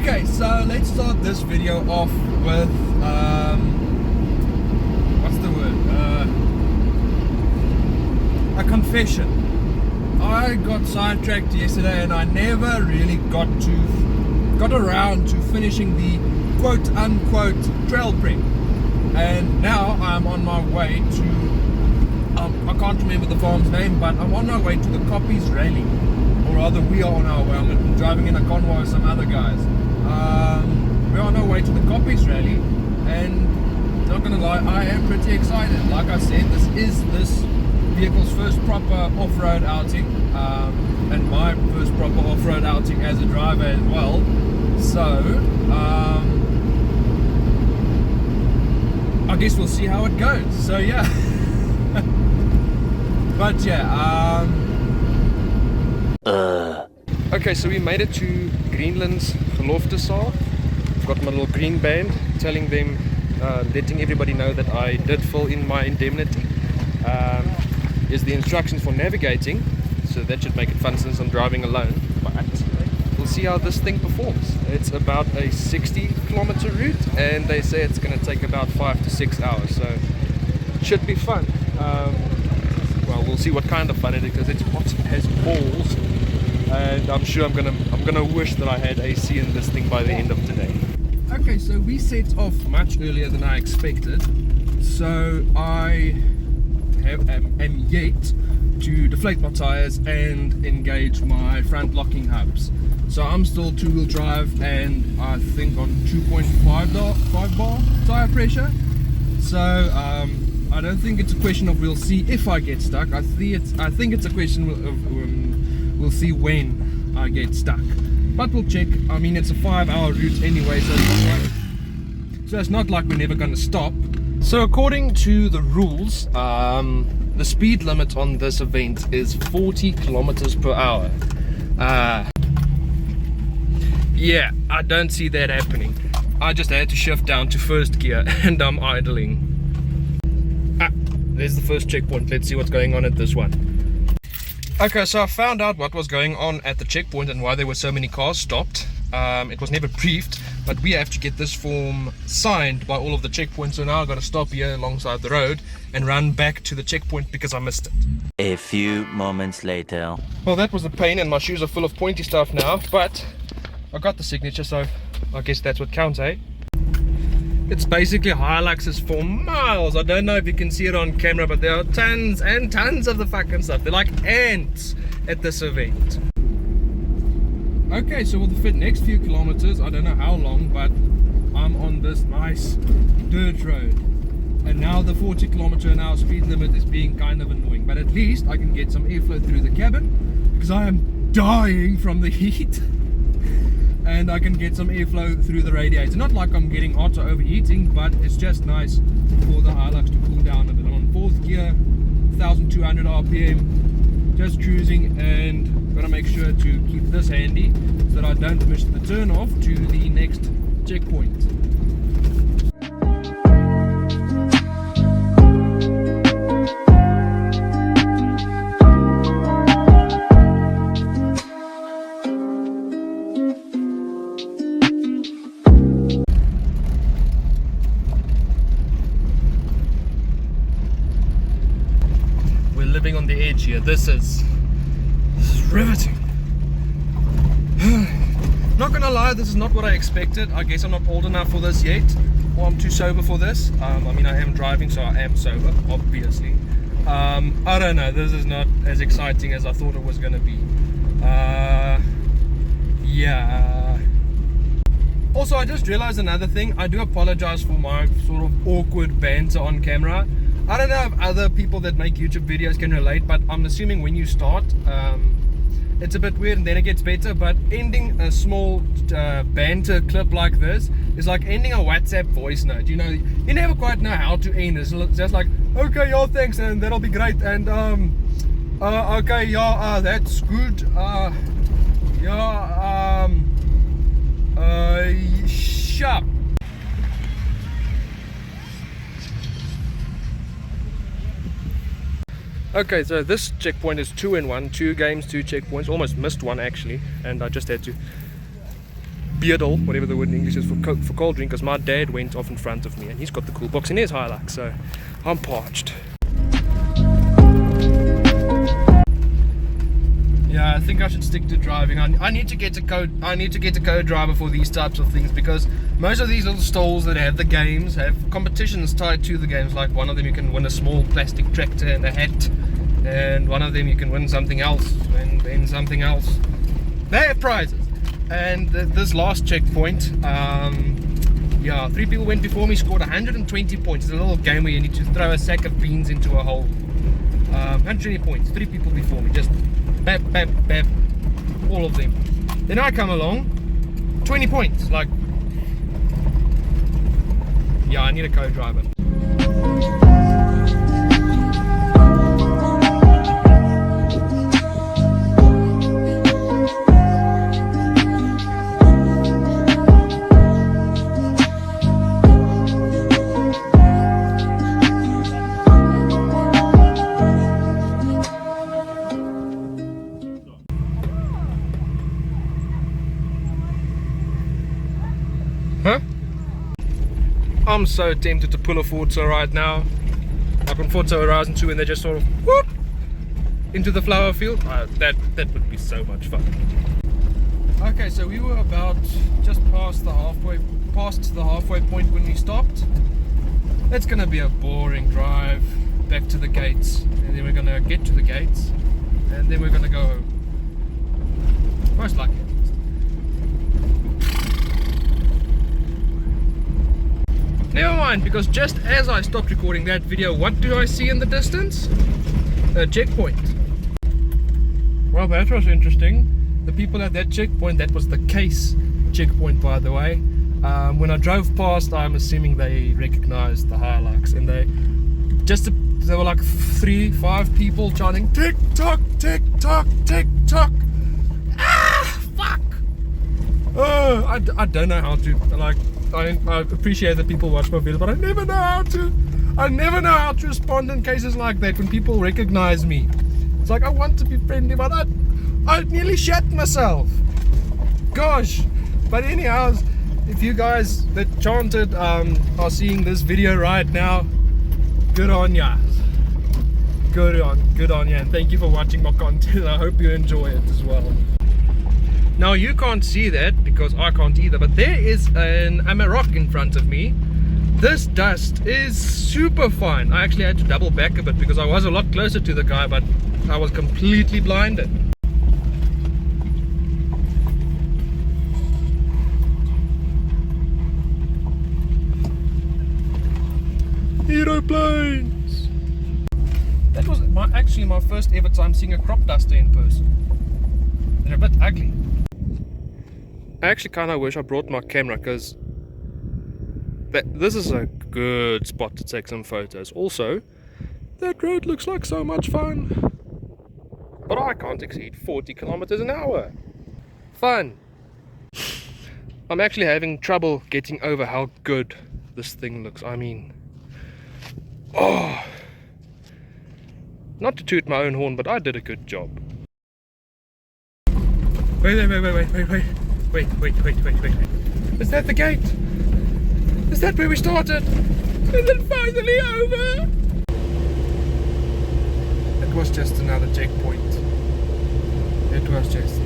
Okay, so let's start this video off with what's the word? A confession. I got sidetracked yesterday and I never really got around to finishing the quote unquote trail prep. And now I'm on my way to I can't remember the farm's name, but I'm on my way to the Copies Rally. Or rather, we are on our way. I'm driving in a convoy with some other guys. We're on our way to the Copies Rally, and not gonna lie, I am pretty excited. Like I said, this is this vehicle's first proper off-road outing, and my first proper off-road outing as a driver as well. So, I guess we'll see how it goes. So yeah. But yeah, okay, so we made it to Greenland's Geloftesaal. I've got my little green band telling them, letting everybody know that I did fill in my indemnity. Is the instructions for navigating, so that should make it fun since I'm driving alone. But we'll see how this thing performs. It's about a 60-kilometer route, and they say it's going to take about 5 to 6 hours, so it should be fun. Well, we'll see what kind of fun it is, because it's hot as balls, and I'm sure I'm gonna wish that I had AC in this thing by the end of today. Okay, so we set off much earlier than I expected, so I am yet to deflate my tires and engage my front locking hubs. So I'm still two-wheel drive, and I think on 2.5 bar tire pressure. So I don't think it's a question of we'll see if I get stuck. I think it's a question of we'll see when I get stuck. But we'll check. I mean, it's a 5-hour route anyway, so it's not like we're never going to stop. So according to the rules, the speed limit on this event is 40 kilometers per hour. Yeah, I don't see that happening. I just had to shift down to first gear and I'm idling. There's the first checkpoint. Let's see what's going on at this one. Okay, so I found out what was going on at the checkpoint and why there were so many cars stopped. It was never briefed, but we have to get this form signed by all of the checkpoints. So now I've got to stop here alongside the road and run back to the checkpoint because I missed it. A few moments later. Well, that was a pain, and my shoes are full of pointy stuff now, but I got the signature, so I guess that's what counts, eh? It's basically Hiluxes for miles. I don't know if you can see it on camera, but there are tons and tons of the fucking stuff. They're like ants at this event. Okay, so with the next few kilometers, I don't know how long, but I'm on this nice dirt road. And now the 40 kilometer an hour speed limit is being kind of annoying. But at least I can get some airflow through the cabin, because I am dying from the heat. And I can get some airflow through the radiator. Not like I'm getting hot or overheating, but it's just nice for the Hilux to cool down a bit. I'm on 4th gear, 1200 RPM, just cruising, and gotta make sure to keep this handy so that I don't miss the turn off to the next checkpoint. Living on the edge here. This is riveting. Not gonna lie, this is not what I expected. I guess I'm not old enough for this yet, or I'm too sober for this. I mean, I am driving, so I am sober, obviously. I don't know, this is not as exciting as I thought it was gonna be. Yeah. Also, I just realized another thing. I do apologize for my sort of awkward banter on camera. I don't know if other people that make YouTube videos can relate, but I'm assuming when you start, it's a bit weird and then it gets better. But ending a small banter clip like this is like ending a WhatsApp voice note. You know, you never quite know how to end. It's just like, okay, y'all, thanks, and that'll be great, and okay, yeah, that's good, yeah, sharp. Okay, so this checkpoint is 2 in 1, 2 games, 2 checkpoints. Almost missed one actually, and I just had to beardal, whatever the word in English is for cold drink, because my dad went off in front of me and he's got the cool box in his Hilux, so I'm parched. Yeah, I think I should stick to driving. I need to get a co-driver for these types of things, because most of these little stalls that have the games have competitions tied to the games. Like one of them you can win a small plastic tractor and a hat, and one of them you can win something else and then something else. They have prizes. And this last checkpoint, yeah, 3 people went before me, scored 120 points. It's a little game where you need to throw a sack of beans into a hole. 120 points, 3 people before me, just bap, bap, bap, all of them. Then I come along, 20 points, like, yeah, I need a co-driver. Huh? I'm so tempted to pull a Forza right now, like on Forza Horizon 2, and they just sort of whoop into the flower field. That would be so much fun. Okay, so we were about just past the halfway point when we stopped. It's gonna be a boring drive back to the gates, and then we're gonna get to the gates, and then we're gonna go home. Most likely. Never mind, because just as I stopped recording that video, what do I see in the distance? A checkpoint. Well, that was interesting. The people at that checkpoint, that was the case checkpoint, by the way. When I drove past, I'm assuming they recognized the Hilux, and they were like 3-5 people chanting tick tock, tick tock, tick tock. Ah, fuck! Oh, I don't know how to, like, I appreciate that people watch my videos, but I never know how to respond in cases like that when people recognize me. It's like, I want to be friendly, but I nearly shat myself. Gosh. But anyhow, if you guys that chanted are seeing this video right now, good on ya. Good on ya, and thank you for watching my content. I hope you enjoy it as well. Now you can't see that because I can't either, but there is an Amarok in front of me. This dust is super fine. I actually had to double back a bit because I was a lot closer to the guy, but I was completely blinded. Aeroplanes! That was actually my first ever time seeing a crop duster in person. They're a bit ugly. I actually kind of wish I brought my camera, because this is a good spot to take some photos. Also, that road looks like so much fun. But I can't exceed 40 kilometers an hour. Fun. I'm actually having trouble getting over how good this thing looks. I mean, oh, not to toot my own horn, but I did a good job. Wait. Is that the gate? Is that where we started? Is it finally over? It was just another checkpoint. It was just